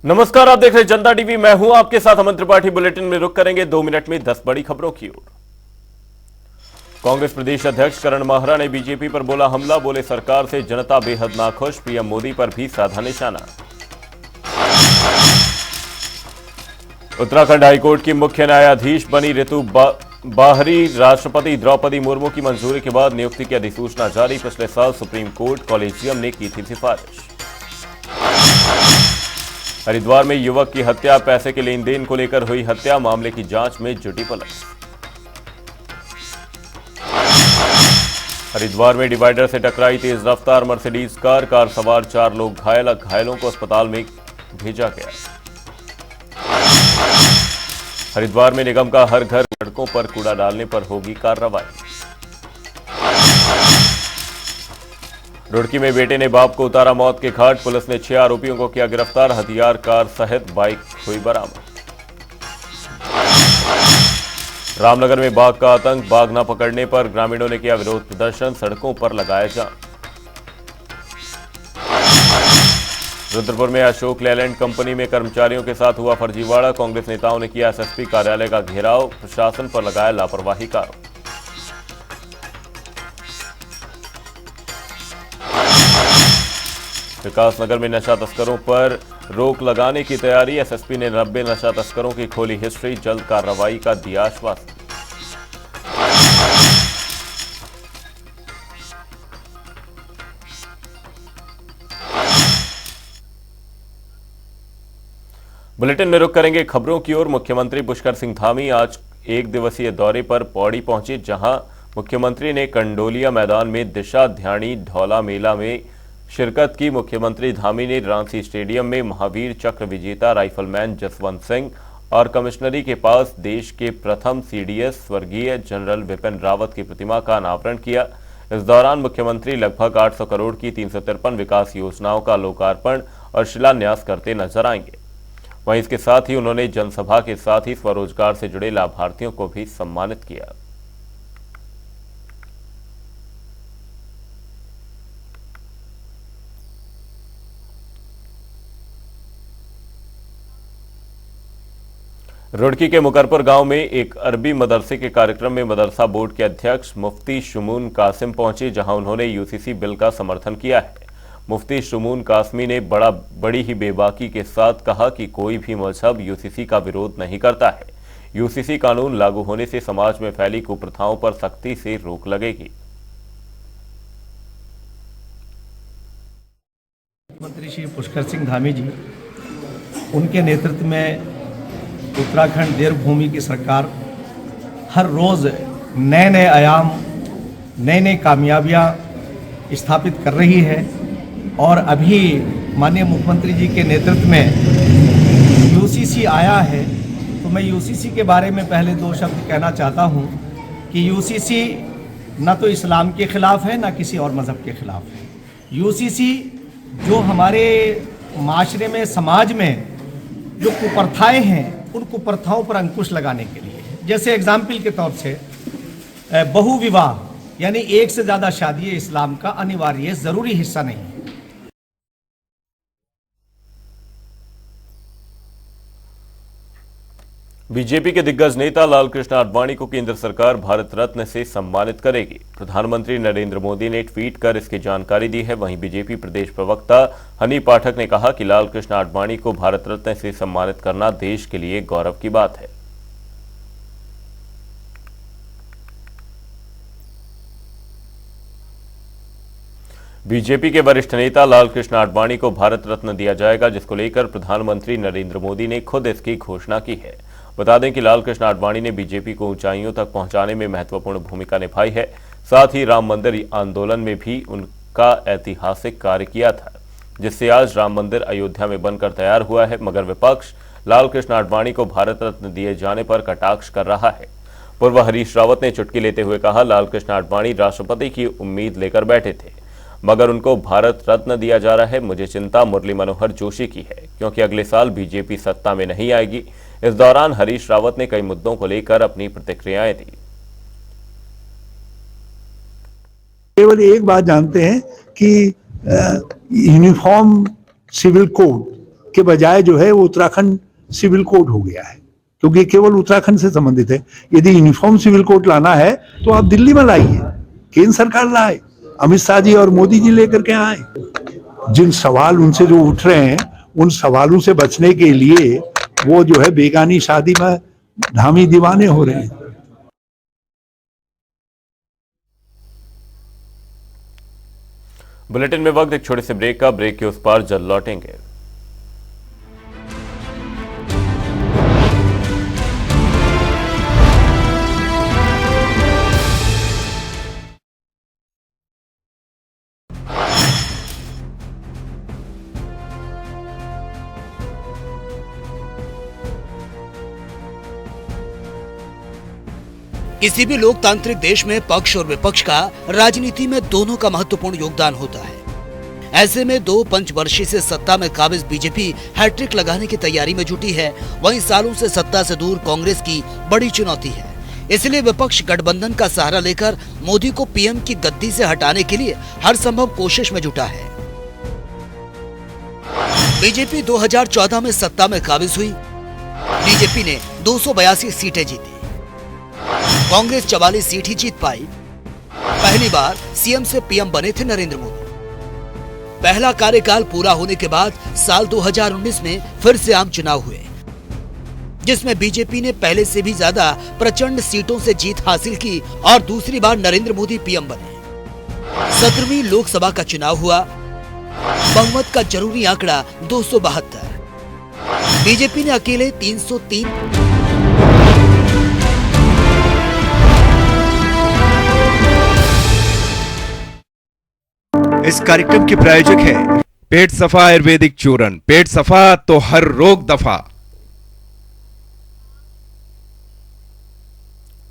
नमस्कार, आप देख रहे हैं जनता टीवी। मैं हूं आपके साथ अमन त्रिपाठी। बुलेटिन में रुक करेंगे 2 मिनट में 10 बड़ी खबरों की ओर। कांग्रेस प्रदेश अध्यक्ष करण माहरा ने बीजेपी पर बोला हमला। बोले सरकार से जनता बेहद नाखुश, पीएम मोदी पर भी साधा निशाना। उत्तराखंड हाईकोर्ट की मुख्य न्यायाधीश बनी ऋतु बाहरी। राष्ट्रपति द्रौपदी मुर्मू की मंजूरी के बाद नियुक्ति की अधिसूचना जारी। पिछले साल सुप्रीम कोर्ट कॉलेजियम ने की थी सिफारिश। हरिद्वार में युवक की हत्या, पैसे के लेन देन को लेकर हुई हत्या, मामले की जांच में जुटी पुलिस। हरिद्वार में डिवाइडर से टकराई तेज रफ्तार मर्सिडीज कार सवार 4 लोग घायल। घायलों को अस्पताल में भेजा गया। हरिद्वार में निगम का हर घर सड़कों पर कूड़ा डालने पर होगी कार्रवाई। रुड़की में बेटे ने बाप को उतारा मौत के घाट। पुलिस ने 6 आरोपियों को किया गिरफ्तार। हथियार, कार सहित बाइक हुई बरामद। रामनगर में बाघ का आतंक। बाघ न पकड़ने पर ग्रामीणों ने किया विरोध प्रदर्शन। सड़कों पर लगाया जाम। रुद्रपुर में अशोक लेलैंड कंपनी में कर्मचारियों के साथ हुआ फर्जीवाड़ा। कांग्रेस नेताओं ने किया एसएसपी कार्यालय का घेराव। प्रशासन पर लगाया लापरवाही का आरोप। विकासनगर में नशा तस्करों पर रोक लगाने की तैयारी। एसएसपी ने 90 नशा तस्करों की खोली हिस्ट्री। जल्द कार्रवाई का दिया आश्वासन। बुलेटिन में रुक करेंगे खबरों की ओर। मुख्यमंत्री पुष्कर सिंह धामी आज 1 दिवसीय दौरे पर पौड़ी पहुंचे, जहां मुख्यमंत्री ने कंडोलिया मैदान में दिशा ध्यानी ढौला मेला में शिरकत की। मुख्यमंत्री धामी ने रांची स्टेडियम में महावीर चक्र विजेता राइफलमैन जसवंत सिंह और कमिश्नरी के पास देश के प्रथम सीडीएस स्वर्गीय जनरल विपिन रावत की प्रतिमा का अनावरण किया। इस दौरान मुख्यमंत्री लगभग 800 करोड़ की 353 विकास योजनाओं का लोकार्पण और शिलान्यास करते नजर आएंगे। वहीं इसके साथ ही उन्होंने जनसभा के साथ ही स्वरोजगार से जुड़े लाभार्थियों को भी सम्मानित किया। रुड़की के मुकरपुर गांव में एक अरबी मदरसे के कार्यक्रम में मदरसा बोर्ड के अध्यक्ष मुफ्ती शुमून कासिम पहुंचे, जहां उन्होंने यूसीसी बिल का समर्थन किया है। मुफ्ती शुमून कासमी ने बड़ी ही बेबाकी के साथ कहा कि कोई भी मजहब यूसीसी का विरोध नहीं करता है। यूसीसी कानून लागू होने से समाज में फैली कुप्रथाओं पर सख्ती से रोक लगेगी। मुख्यमंत्री श्री पुष्कर सिंह धामी जी, उनके नेतृत्व में उत्तराखंड देवभूमि की सरकार हर रोज नए नए आयाम, नए नए कामयाबियां स्थापित कर रही है। और अभी माननीय मुख्यमंत्री जी के नेतृत्व में यूसीसी आया है, तो मैं यूसीसी के बारे में पहले 2 शब्द कहना चाहता हूं कि यूसीसी न तो इस्लाम के खिलाफ है, न किसी और मज़हब के खिलाफ है। यूसीसी जो हमारे माशरे में, समाज में जो कुप्रथाएं हैं, उन कुप्रथाओं पर अंकुश लगाने के लिए, जैसे एग्जाम्पल के तौर से बहुविवाह यानी एक से ज़्यादा शादी इस्लाम का अनिवार्य ज़रूरी हिस्सा नहीं है। बीजेपी के दिग्गज नेता लालकृष्ण आडवाणी को केंद्र सरकार भारत रत्न से सम्मानित करेगी। प्रधानमंत्री नरेंद्र मोदी ने ट्वीट कर इसकी जानकारी दी है। वहीं बीजेपी प्रदेश प्रवक्ता हनी पाठक ने कहा कि लालकृष्ण आडवाणी को भारत रत्न से सम्मानित करना देश के लिए गौरव की बात है। बीजेपी के वरिष्ठ नेता लालकृष्ण आडवाणी को भारत रत्न दिया जाएगा, जिसको लेकर प्रधानमंत्री नरेंद्र मोदी ने खुद इसकी घोषणा की है। बता दें कि लालकृष्ण आडवाणी ने बीजेपी को ऊंचाइयों तक पहुंचाने में महत्वपूर्ण भूमिका निभाई है। साथ ही राम मंदिर आंदोलन में भी उनका ऐतिहासिक कार्य किया था, जिससे आज राम मंदिर अयोध्या में बनकर तैयार हुआ है। मगर विपक्ष लालकृष्ण आडवाणी को भारत रत्न दिए जाने पर कटाक्ष कर रहा है। पूर्व हरीश रावत ने चुटकी लेते हुए कहा, लालकृष्ण आडवाणी राष्ट्रपति की उम्मीद लेकर बैठे थे, मगर उनको भारत रत्न दिया जा रहा है। मुझे चिंता मुरली मनोहर जोशी की है, क्योंकि अगले साल बीजेपी सत्ता में नहीं आएगी। इस दौरान हरीश रावत ने कई मुद्दों को लेकर अपनी प्रतिक्रियाएं दी। केवल एक बात जानते हैं कि यूनिफॉर्म सिविल कोड के बजाय जो है वो उत्तराखंड सिविल कोड हो गया है, क्योंकि केवल उत्तराखंड से संबंधित है। यदि यूनिफॉर्म सिविल कोड लाना है तो आप दिल्ली में लाइए, केंद्र सरकार लाए, अमित शाह जी और मोदी जी लेकर के आए। जिन सवाल उनसे जो उठ रहे हैं उन सवालों से बचने के लिए वो जो है बेगानी शादी में धामी दीवाने हो रहे हैं। बुलेटिन में वक्त एक छोटे से ब्रेक का। ब्रेक के उस पार जल्द लौटेंगे। किसी भी लोकतांत्रिक देश में पक्ष और विपक्ष का राजनीति में दोनों का महत्वपूर्ण योगदान होता है। ऐसे में 2 पंचवर्षीय से सत्ता में काबिज बीजेपी हैट्रिक लगाने की तैयारी में जुटी है, वहीं सालों से सत्ता से दूर कांग्रेस की बड़ी चुनौती है। इसलिए विपक्ष गठबंधन का सहारा लेकर मोदी को पीएम की गद्दी से हटाने के लिए हर संभव कोशिश में जुटा है। बीजेपी 2014 में सत्ता में काबिज हुई। बीजेपी ने 282 सीटें जीती। कांग्रेस 44 सीट ही जीत पाई। पहली बार सीएम से पीएम बने थे नरेंद्र मोदी। पहला कार्यकाल पूरा होने के बाद साल 2019 में फिर से आम चुनाव हुए, जिसमें बीजेपी ने पहले से भी ज्यादा प्रचंड सीटों से जीत हासिल की और दूसरी बार नरेंद्र मोदी पीएम बने। 17वीं लोकसभा का चुनाव हुआ। बहुमत का जरूरी आंकड़ा 272। बीजेपी ने अकेले 303। इस कार्यक्रम के प्रायोजक है पेट सफा आयुर्वेदिक चूर्ण। पेट सफा तो हर रोग दफा।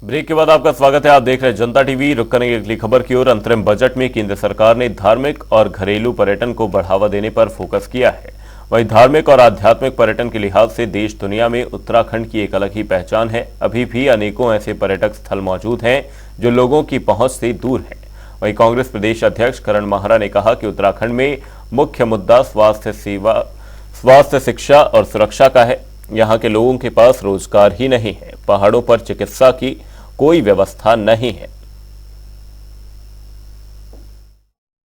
ब्रेक के बाद आपका स्वागत है। आप देख रहे हैं जनता टीवी। रुक करेंगे अगली खबर की ओर। अंतरिम बजट में केंद्र सरकार ने धार्मिक और घरेलू पर्यटन को बढ़ावा देने पर फोकस किया है। वहीं धार्मिक और आध्यात्मिक पर्यटन के लिहाज से देश दुनिया में उत्तराखंड की एक अलग ही पहचान है। अभी भी अनेकों ऐसे पर्यटक स्थल मौजूद हैं जो लोगों की पहुंच से दूर हैं। वहीं कांग्रेस प्रदेश अध्यक्ष करण माहरा ने कहा कि उत्तराखंड में मुख्य मुद्दा स्वास्थ्य, शिक्षा और सुरक्षा का है। यहां के लोगों के पास रोजगार ही नहीं है। पहाड़ों पर चिकित्सा की कोई व्यवस्था नहीं है।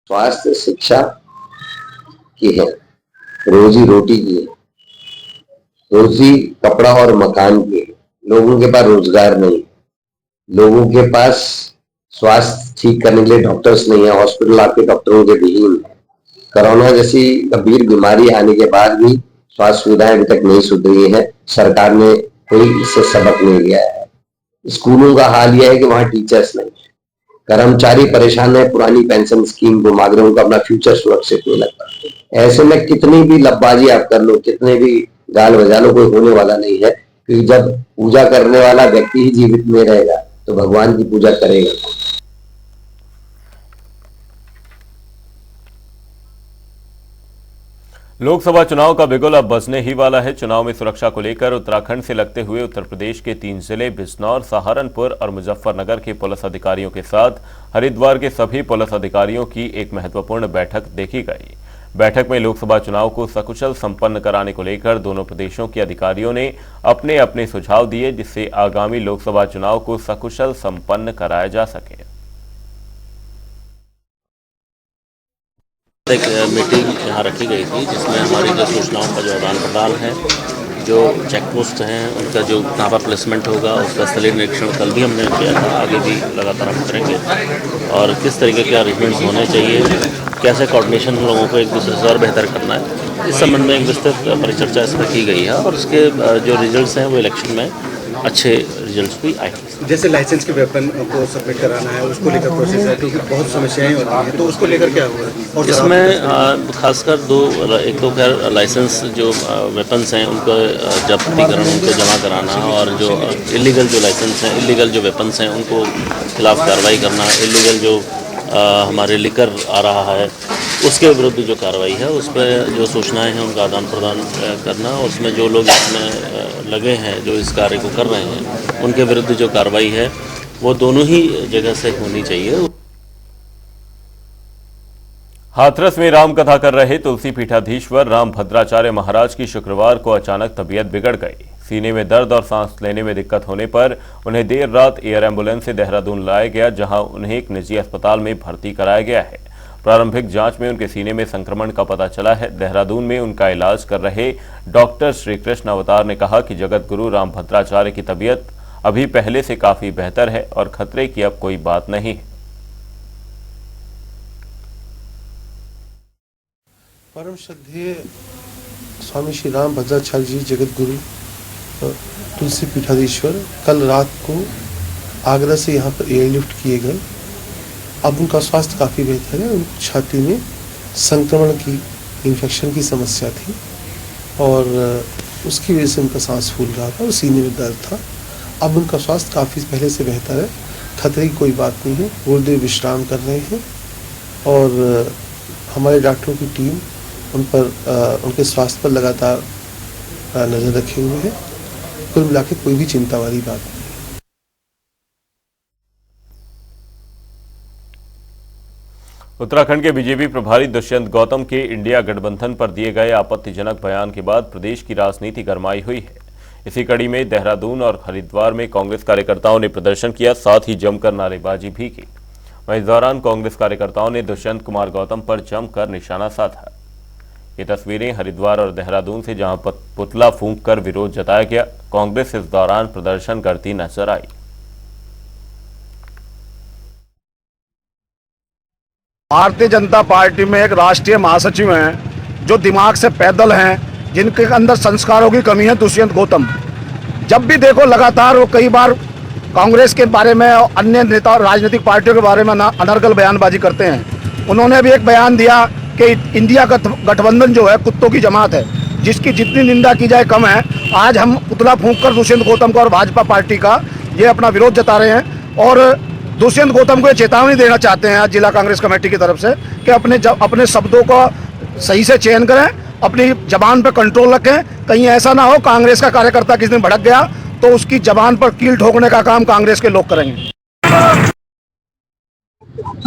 स्वास्थ्य शिक्षा की है, रोजी रोटी की है, रोजी कपड़ा और मकान की है। लोगों के पास रोजगार नहीं, लोगों के पास स्वास्थ्य ठीक करने के लिए डॉक्टर्स नहीं है। हॉस्पिटल आपके डॉक्टरों के विहीन है। कोरोना जैसी गंभीर बीमारी आने के बाद भी स्वास्थ्य सुविधाएं अभी तक नहीं सुधरी है। सरकार ने कोई इससे सबक नहीं लिया है। स्कूलों का हाल यह है कि वहां टीचर्स नहीं है। कर्मचारी परेशान है, पुरानी पेंशन स्कीम को मांग रहे हैं, उनका अपना फ्यूचर सुरक्षित नहीं लगता। ऐसे में कितनी भी लब्बाजी आप कर लो, कितने भी गाल बजा लो, कोई होने वाला नहीं है। क्योंकि जब पूजा करने वाला व्यक्ति ही जीवित में रहेगा तो भगवान की पूजा करेगा। लोकसभा चुनाव का बिगुल अब बजने ही वाला है। चुनाव में सुरक्षा को लेकर उत्तराखंड से लगते हुए उत्तर प्रदेश के 3 जिले बिजनौर, सहारनपुर और मुजफ्फरनगर के पुलिस अधिकारियों के साथ हरिद्वार के सभी पुलिस अधिकारियों की एक महत्वपूर्ण बैठक देखी गई। बैठक में लोकसभा चुनाव को सकुशल संपन्न कराने को लेकर दोनों प्रदेशों के अधिकारियों ने अपने अपने सुझाव दिए, जिससे आगामी लोकसभा चुनाव को सकुशल संपन्न कराया जा सके। एक मीटिंग यहाँ रखी गई थी जिसमें हमारी जो सूचनाओं का जो आदान प्रदान है, जो चेक पोस्ट हैं उनका जो कहाँ पर प्लेसमेंट होगा उसका स्थलीय निरीक्षण कल भी हमने किया था, आगे भी लगातार हम करेंगे। और किस तरीके के अरेंजमेंट्स होने चाहिए, कैसे कोऑर्डिनेशन लोगों को एक दूसरे से और बेहतर करना है, इस संबंध में एक विस्तृत परिचर्चा इसमें की गई है। और उसके जो रिजल्ट्स हैं वो इलेक्शन में अच्छे रिजल्ट्स भी आए। जैसे लाइसेंस के वेपन को सबमिट कराना है, उसको लेकर प्रोसेस है, क्योंकि बहुत समस्याएं होती हैं, तो उसको लेकर क्या हुआ? और इसमें खासकर एक तो खैर लाइसेंस जो वेपन्स हैं उनको जब्तीकरण, उनको जमा कराना, और जो इलीगल जो लाइसेंस हैं, इलीगल जो वेपन्स हैं उनको खिलाफ कार्रवाई करना, इलीगल जो हमारे लिकर आ रहा है उसके विरुद्ध जो कार्रवाई है उस पर जो सूचनाएं हैं उनका आदान प्रदान करना, उसमें जो लोग इसमें लगे हैं, जो इस कार्य को कर रहे हैं, उनके विरुद्ध जो कार्रवाई है वो दोनों ही जगह से होनी चाहिए। हाथरस में राम कथा कर रहे तुलसी पीठाधीश्वर राम भद्राचार्य महाराज की शुक्रवार को अचानक तबीयत बिगड़ गई। सीने में दर्द और सांस लेने में दिक्कत होने पर उन्हें देर रात एयर एम्बुलेंस से देहरादून लाया गया, जहां उन्हें एक निजी अस्पताल में भर्ती कराया गया है। प्रारंभिक जांच में उनके सीने में संक्रमण का पता चला है। देहरादून में उनका इलाज कर रहे डॉक्टर श्री कृष्ण अवतार ने कहा कि जगत गुरु राम भद्राचार्य की तबीयत अभी पहले से काफी बेहतर है और खतरे की अब कोई बात नहीं है। परम श्रद्धेय स्वामी श्री राम भद्राचार्य जी जगत गुरु तुलसी पीठाधीश्वर कल रात को आगरा से यहाँ पर एयरलिफ्ट किए गए। अब उनका स्वास्थ्य काफ़ी बेहतर है। उनकी छाती में संक्रमण की इन्फेक्शन की समस्या थी और उसकी वजह से उनका सांस फूल रहा था और सीने में दर्द था। अब उनका स्वास्थ्य काफ़ी पहले से बेहतर है, खतरे की कोई बात नहीं है। गुरुदेव विश्राम कर रहे हैं और हमारे डॉक्टरों की टीम उन पर उनके स्वास्थ्य पर लगातार नज़र रखे हुए है। कुल मिला के कोई भी चिंता वाली बात नहीं। उत्तराखंड के बीजेपी प्रभारी दुष्यंत गौतम के इंडिया गठबंधन पर दिए गए आपत्तिजनक बयान के बाद प्रदेश की राजनीति गरमाई हुई है। इसी कड़ी में देहरादून और हरिद्वार में कांग्रेस कार्यकर्ताओं ने प्रदर्शन किया, साथ ही जमकर नारेबाजी भी की। वहीं इस दौरान कांग्रेस कार्यकर्ताओं ने दुष्यंत कुमार गौतम पर जमकर निशाना साधा। ये तस्वीरें हरिद्वार और देहरादून से, जहां पुतला फूंक कर विरोध जताया गया। कांग्रेस इस दौरान प्रदर्शन करती नजर आई। भारतीय जनता पार्टी में एक राष्ट्रीय महासचिव हैं जो दिमाग से पैदल हैं, जिनके अंदर संस्कारों की कमी है, दुष्यंत गौतम। जब भी देखो लगातार वो कई बार कांग्रेस के बारे में और अन्य नेता और राजनीतिक पार्टियों के बारे में अनर्गल बयानबाजी करते हैं। उन्होंने भी एक बयान दिया कि इंडिया गठबंधन जो है कुत्तों की जमात है, जिसकी जितनी निंदा की जाए कम है। आज हम पुतला फूंक कर दुष्यंत गौतम को और भाजपा पार्टी का ये अपना विरोध जता रहे हैं और दुष्यंत गौतम को चेतावनी देना चाहते हैं आज जिला कांग्रेस कमेटी की तरफ से कि अपने शब्दों को सही से चयन करें, अपनी जबान पर कंट्रोल रखें। कहीं ऐसा ना हो कांग्रेस का कार्यकर्ता किसी दिन भड़क गया तो उसकी जबान पर कील ठोकने का काम कांग्रेस के लोग करेंगे।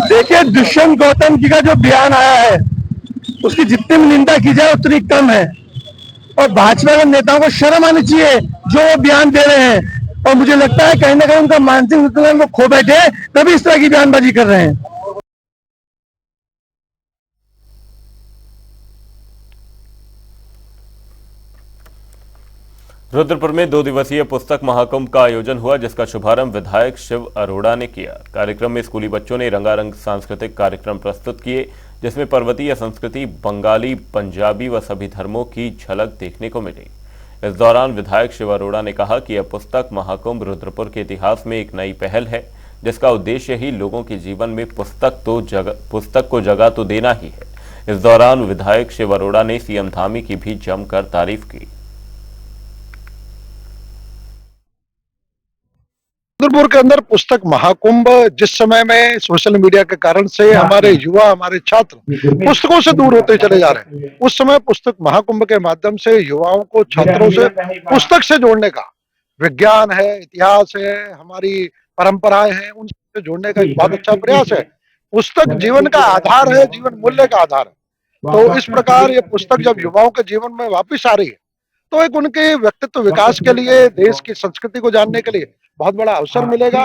देखिए, दुष्यंत गौतम जी का जो बयान आया है उसकी जितनी भी निंदा की जाए उतनी कम है और भाजपा के नेताओं को शर्म आनी चाहिए जो वो बयान दे रहे हैं। और मुझे लगता है कहीं ना कहीं उनका मानसिक संतुलन वो खो बैठे, तभी इस तरह की बयानबाजी कर रहे हैं। रुद्रपुर में 2 दिवसीय पुस्तक महाकुंभ का आयोजन हुआ, जिसका शुभारंभ विधायक शिव अरोड़ा ने किया। कार्यक्रम में स्कूली बच्चों ने रंगारंग सांस्कृतिक कार्यक्रम प्रस्तुत किए, जिसमें पर्वतीय संस्कृति, बंगाली, पंजाबी व सभी धर्मों की झलक देखने को मिली। इस दौरान विधायक शिव अरोड़ा ने कहा कि यह पुस्तक महाकुंभ रुद्रपुर के इतिहास में एक नई पहल है, जिसका उद्देश्य ही लोगों के जीवन में पुस्तक को जगह तो देना ही है। इस दौरान विधायक शिव अरोड़ा ने सीएम धामी की भी जमकर तारीफ की। रुद्रपुर के अंदर पुस्तक महाकुंभ, जिस समय में सोशल मीडिया के कारण से हमारे युवा, हमारे छात्र पुस्तकों से दूर होते चले जा रहे हैं, उस समय पुस्तक महाकुंभ के माध्यम से युवाओं को, छात्रों से पुस्तक से जोड़ने का, विज्ञान है, इतिहास है, हमारी परंपराएं हैं, उनसे जोड़ने का एक बहुत अच्छा प्रयास है। पुस्तक जीवन का आधार है, जीवन मूल्य का आधार है। तो इस प्रकार ये पुस्तक जब युवाओं के जीवन में वापिस आ रही है तो एक उनके व्यक्तित्व विकास के लिए, देश की संस्कृति को जानने के लिए बहुत बड़ा अवसर मिलेगा।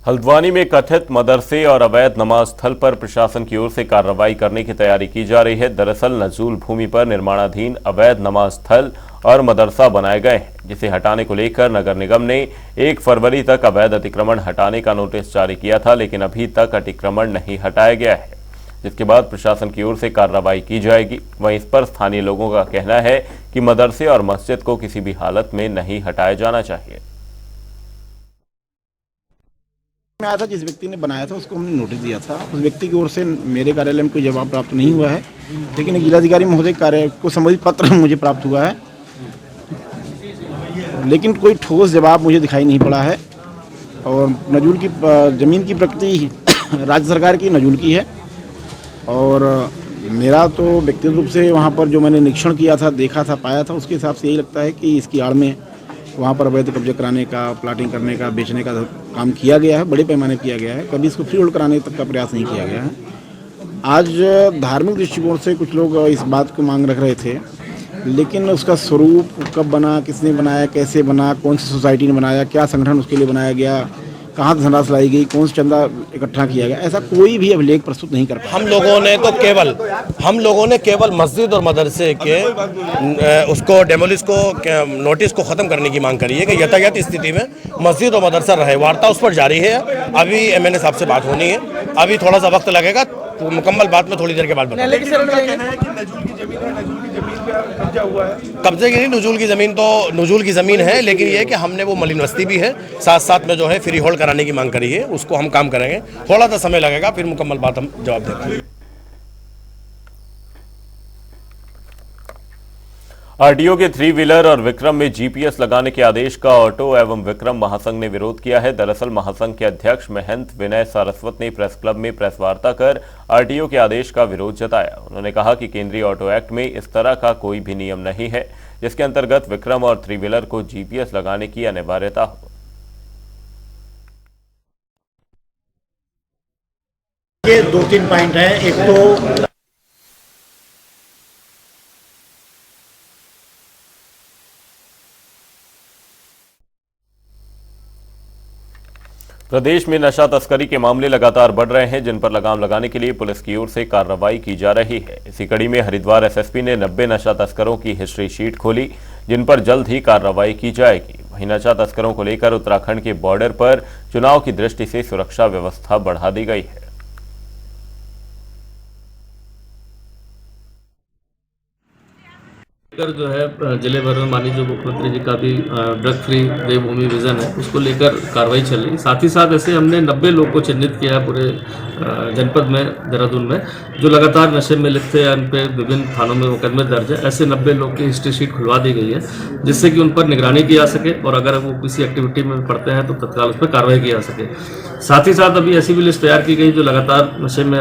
हल्द्वानी में कथित मदरसे और अवैध नमाज स्थल पर प्रशासन की ओर से कार्रवाई करने की तैयारी की जा रही है। दरअसल नजूल भूमि पर निर्माणाधीन अवैध नमाज स्थल और मदरसा बनाए गए हैं, जिसे हटाने को लेकर नगर निगम ने 1 फरवरी तक अवैध अतिक्रमण हटाने का नोटिस जारी किया था, लेकिन अभी तक अतिक्रमण नहीं हटाया गया है, जिसके बाद प्रशासन की ओर से कार्रवाई की जाएगी। वहीं इस पर स्थानीय लोगों का कहना है कि मदरसे और मस्जिद को किसी भी हालत में नहीं हटाया जाना चाहिए। मैं आया था, जिस व्यक्ति ने बनाया था उसको हमने नोटिस दिया था। उस व्यक्ति की ओर से मेरे कार्यालय में कोई जवाब प्राप्त नहीं हुआ है, लेकिन एक जिलाधिकारी महोदय कार्यालय को संबंधित पत्र मुझे प्राप्त हुआ है, लेकिन कोई ठोस जवाब मुझे दिखाई नहीं पड़ा है। और नजूल की जमीन की प्रकृति राज्य सरकार की नजूल की है और मेरा तो व्यक्तिगत रूप से वहाँ पर जो मैंने निरीक्षण किया था, देखा था, पाया था, उसके हिसाब से यही लगता है कि इसकी आड़ में वहाँ पर अवैध कब्जे कराने का, प्लाटिंग करने का, बेचने का काम किया गया है, बड़े पैमाने किया गया है। कभी इसको फ्री होल्ड कराने तक का प्रयास नहीं किया गया है। आज धार्मिक दृष्टिकोण से कुछ लोग इस बात को मांग रख रहे थे, लेकिन उसका स्वरूप कब बना, किसने बनाया, कैसे बना, कौन सी सोसाइटी ने बनाया, क्या संगठन उसके लिए बनाया गया, कहाँ से धनराशि लाई गई, कौन सा चंदा इकट्ठा किया गया, ऐसा कोई भी अभिलेख प्रस्तुत नहीं कर पाया। हम लोगों ने केवल मस्जिद और मदरसे के उसको डेमोलिश को नोटिस को ख़त्म करने की मांग करी है कि यथायथ स्थिति में मस्जिद और मदरसा रहे। वार्ता उस पर जारी है। अभी एमएनए साहब से बात होनी है, अभी थोड़ा सा वक्त लगेगा, तो मुकम्मल बात में थोड़ी देर के बाद बताऊंगा। कब्जे की नहीं, नजूल की ज़मीन है, लेकिन ये है कि हमने वो मलिन बस्ती भी है, साथ साथ में जो है फ्री होल्ड कराने की मांग करी है, उसको हम काम करेंगे। थोड़ा सा समय लगेगा, फिर मुकम्मल बात हम जवाब देंगे। आरटीओ के 3 व्हीलर और विक्रम में जीपीएस लगाने के आदेश का ऑटो एवं विक्रम महासंघ ने विरोध किया है। दरअसल महासंघ के अध्यक्ष महंत विनय सारस्वत ने प्रेस क्लब में प्रेस वार्ता कर आरटीओ के आदेश का विरोध जताया। उन्होंने कहा कि केंद्रीय ऑटो एक्ट में इस तरह का कोई भी नियम नहीं है जिसके अंतर्गत विक्रम और 3 व्हीलर को जीपीएस लगाने की अनिवार्यता हो। ये 2-3 पॉइंट है। एक तो प्रदेश में नशा तस्करी के मामले लगातार बढ़ रहे हैं, जिन पर लगाम लगाने के लिए पुलिस की ओर से कार्रवाई की जा रही है। इसी कड़ी में हरिद्वार एसएसपी ने 90 नशा तस्करों की हिस्ट्री शीट खोली, जिन पर जल्द ही कार्रवाई की जाएगी। वहीं नशा तस्करों को लेकर उत्तराखंड के बॉर्डर पर चुनाव की दृष्टि से सुरक्षा व्यवस्था बढ़ा दी गई है। जो है जिले भर में माननीय जो मुख्यमंत्री जी का भी ड्रग फ्री देवभूमि विजन है, उसको लेकर कार्रवाई चल रही है। साथ ही साथ ऐसे हमने 90 लोग को चिन्हित किया है पूरे जनपद में, देहरादून में, जो लगातार नशे में लिप्त है। उन पर विभिन्न थानों में मुकदमे दर्ज है। ऐसे 90 लोग की हिस्ट्री शीट खुलवा दी गई है, जिससे कि उन पर निगरानी की जा सके और अगर वो किसी एक्टिविटी में पड़ते हैं तो तत्काल उस पर कार्रवाई की जा सके। साथ ही साथ अभी ऐसी भी लिस्ट तैयार की गई जो लगातार नशे में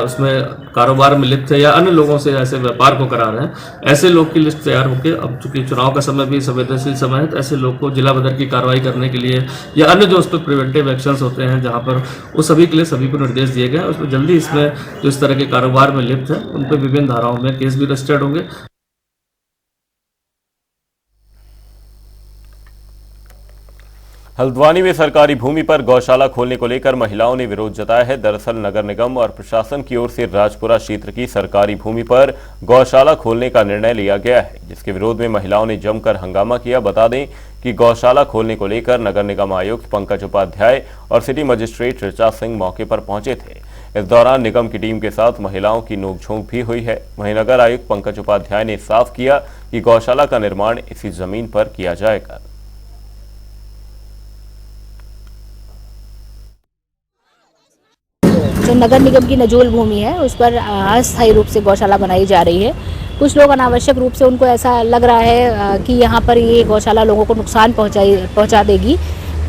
उसमें कारोबार में लिप्त है या अन्य लोगों से ऐसे व्यापार को करा रहे हैं। ऐसे लोग की लिस्ट तैयार होकर, अब चूंकि चुनाव का समय भी संवेदनशील समय है, तो ऐसे लोग को जिला बदर की कार्रवाई करने के लिए या अन्य जो उस पर प्रिवेंटिव एक्शंस होते हैं जहां पर वो सभी के लिए सभी को निर्देश दिए गए। उसमें जल्दी इसमें जो इस तरह के कारोबार में लिप्त है उन पर विभिन्न धाराओं में केस भी रजिस्टर्ड होंगे। हल्द्वानी में सरकारी भूमि पर गौशाला खोलने को लेकर महिलाओं ने विरोध जताया है। दरअसल नगर निगम और प्रशासन की ओर से राजपुरा क्षेत्र की सरकारी भूमि पर गौशाला खोलने का निर्णय लिया गया है, जिसके विरोध में महिलाओं ने जमकर हंगामा किया। बता दें कि गौशाला खोलने को लेकर नगर निगम आयुक्त पंकज उपाध्याय और सिटी मजिस्ट्रेट ऋचा सिंह मौके पर पहुंचे थे। इस दौरान निगम की टीम के साथ महिलाओं की नोकझोंक भी हुई है। वहीं नगर आयुक्त पंकज उपाध्याय ने साफ किया कि गौशाला का निर्माण इसी जमीन पर किया जाएगा। जो नगर निगम की नजूल भूमि है उस पर अस्थायी रूप से गौशाला बनाई जा रही है। कुछ लोग अनावश्यक रूप से, उनको ऐसा लग रहा है कि यहाँ पर ये गौशाला लोगों को नुकसान पहुँचा देगी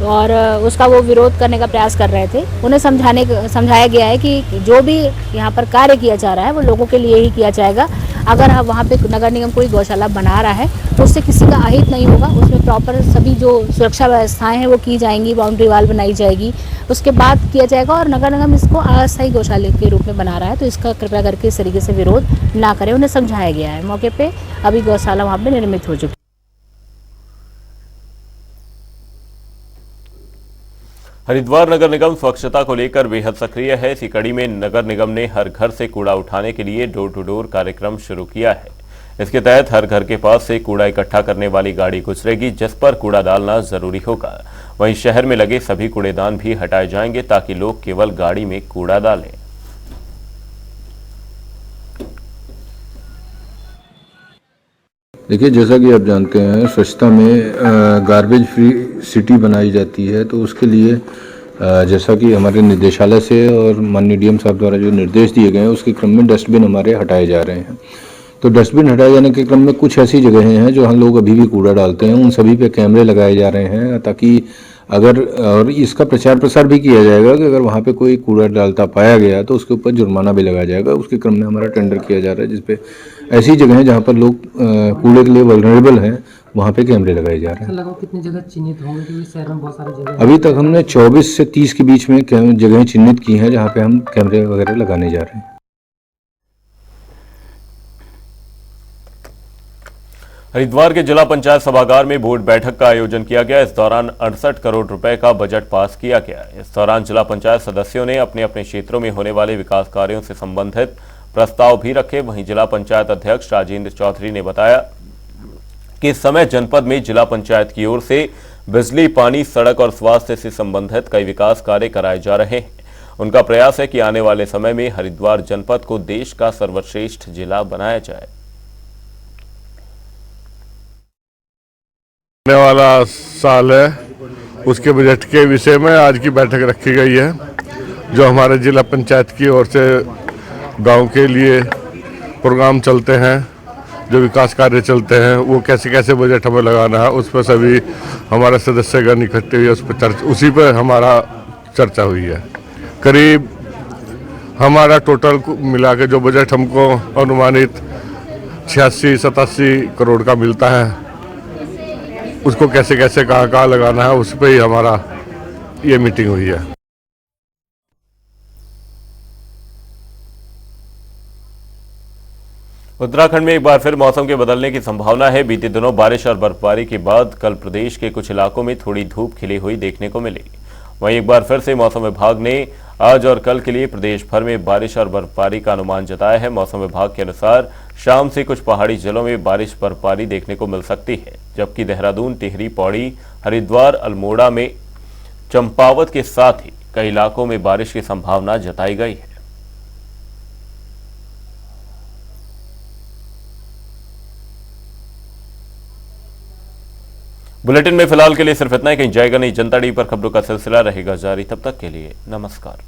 और उसका वो विरोध करने का प्रयास कर रहे थे। उन्हें समझाया गया है कि जो भी यहाँ पर कार्य किया जा रहा है वो लोगों के लिए ही किया जाएगा। अगर वहाँ पे नगर निगम कोई गौशाला बना रहा है तो उससे किसी का अहित नहीं होगा। उसमें प्रॉपर सभी जो सुरक्षा व्यवस्थाएं हैं वो की जाएंगी, बाउंड्री वाल बनाई जाएगी, उसके बाद किया जाएगा। और नगर निगम इसको अस्थायी गौशाला के रूप में बना रहा है, तो इसका कृपया करके इस तरीके से विरोध ना करें। उन्हें समझाया गया है। मौके पर अभी गौशाला वहाँ पर निर्मित हो चुकी है। हरिद्वार नगर निगम स्वच्छता को लेकर बेहद सक्रिय है। इसी कड़ी में नगर निगम ने हर घर से कूड़ा उठाने के लिए डोर टू डोर कार्यक्रम शुरू किया है। इसके तहत हर घर के पास से कूड़ा इकट्ठा करने वाली गाड़ी गुजरेगी, जिस पर कूड़ा डालना जरूरी होगा। वहीं शहर में लगे सभी कूड़ेदान भी हटाए जाएंगे ताकि लोग केवल गाड़ी में कूड़ा डालें। देखिए, जैसा कि आप जानते हैं, स्वच्छता में गार्बेज फ्री सिटी बनाई जाती है, तो उसके लिए जैसा कि हमारे निदेशालय से और माननीय डीएम साहब द्वारा जो निर्देश दिए गए हैं, उसके क्रम में डस्टबिन हमारे हटाए जा रहे हैं। तो डस्टबिन हटाए जाने के क्रम में कुछ ऐसी जगहें हैं जो हम लोग अभी भी कूड़ा डालते हैं, उन सभी पे कैमरे लगाए जा रहे हैं ताकि और इसका प्रचार प्रसार भी किया जाएगा कि अगर वहाँ पे कोई कूड़ा डालता पाया गया तो उसके ऊपर जुर्माना भी लगाया जाएगा। उसके क्रम में हमारा टेंडर किया जा रहा है जिसपे ऐसी जगहें जहाँ पर लोग कूड़े के लिए वल्नरेबल हैं वहाँ पे कैमरे लगाए जा रहे हैं। लगभग कितनी जगह चिन्हित होंगे, क्योंकि शहर में बहुत सारी जगह अभी तक हमने 24 से 30 के बीच में जगहें चिन्हित की हैं जहाँ पे हम कैमरे वगैरह लगाने जा रहे हैं। हरिद्वार के जिला पंचायत सभागार में बोर्ड बैठक का आयोजन किया गया। इस दौरान 68 करोड़ रुपए का बजट पास किया गया। इस दौरान जिला पंचायत सदस्यों ने अपने अपने क्षेत्रों में होने वाले विकास कार्यों से संबंधित प्रस्ताव भी रखे। वहीं जिला पंचायत अध्यक्ष राजेंद्र चौधरी ने बताया कि इस समय जनपद में जिला पंचायत की ओर से बिजली, पानी, सड़क और स्वास्थ्य से संबंधित कई विकास कार्य कराए जा रहे हैं। उनका प्रयास है कि आने वाले समय में हरिद्वार जनपद को देश का सर्वश्रेष्ठ जिला बनाया जाए। आने वाला साल है, उसके बजट के विषय में आज की बैठक रखी गई है। जो हमारे जिला पंचायत की ओर से गांव के लिए प्रोग्राम चलते हैं, जो विकास कार्य चलते हैं, वो कैसे कैसे बजट हमें लगाना है, उस पर सभी हमारे सदस्यगण इकट्ठे हुए, उसी पर हमारा चर्चा हुई है। करीब हमारा टोटल मिला के जो बजट हमको अनुमानित 86-87 करोड़ का मिलता है, उसको कैसे कैसे कहाँ लगाना है, उस पर ही हमारा ये मीटिंग हुई है। उत्तराखंड में एक बार फिर मौसम के बदलने की संभावना है। बीते दिनों बारिश और बर्फबारी के बाद कल प्रदेश के कुछ इलाकों में थोड़ी धूप खिली हुई देखने को मिली। वहीं एक बार फिर से मौसम विभाग ने आज और कल के लिए प्रदेश भर में बारिश और बर्फबारी का अनुमान जताया है। मौसम विभाग के अनुसार शाम से कुछ पहाड़ी जिलों में बारिश बर्फबारी देखने को मिल सकती है, जबकि देहरादून, टिहरी, पौड़ी, हरिद्वार, अल्मोड़ा में चंपावत के साथ ही कई इलाकों में बारिश की संभावना जताई गई है। बुलेटिन में फिलहाल के लिए सिर्फ इतना ही। कहीं जाएगा नहीं। जनता टीवी पर खबरों का सिलसिला रहेगा जारी। तब तक के लिए नमस्कार।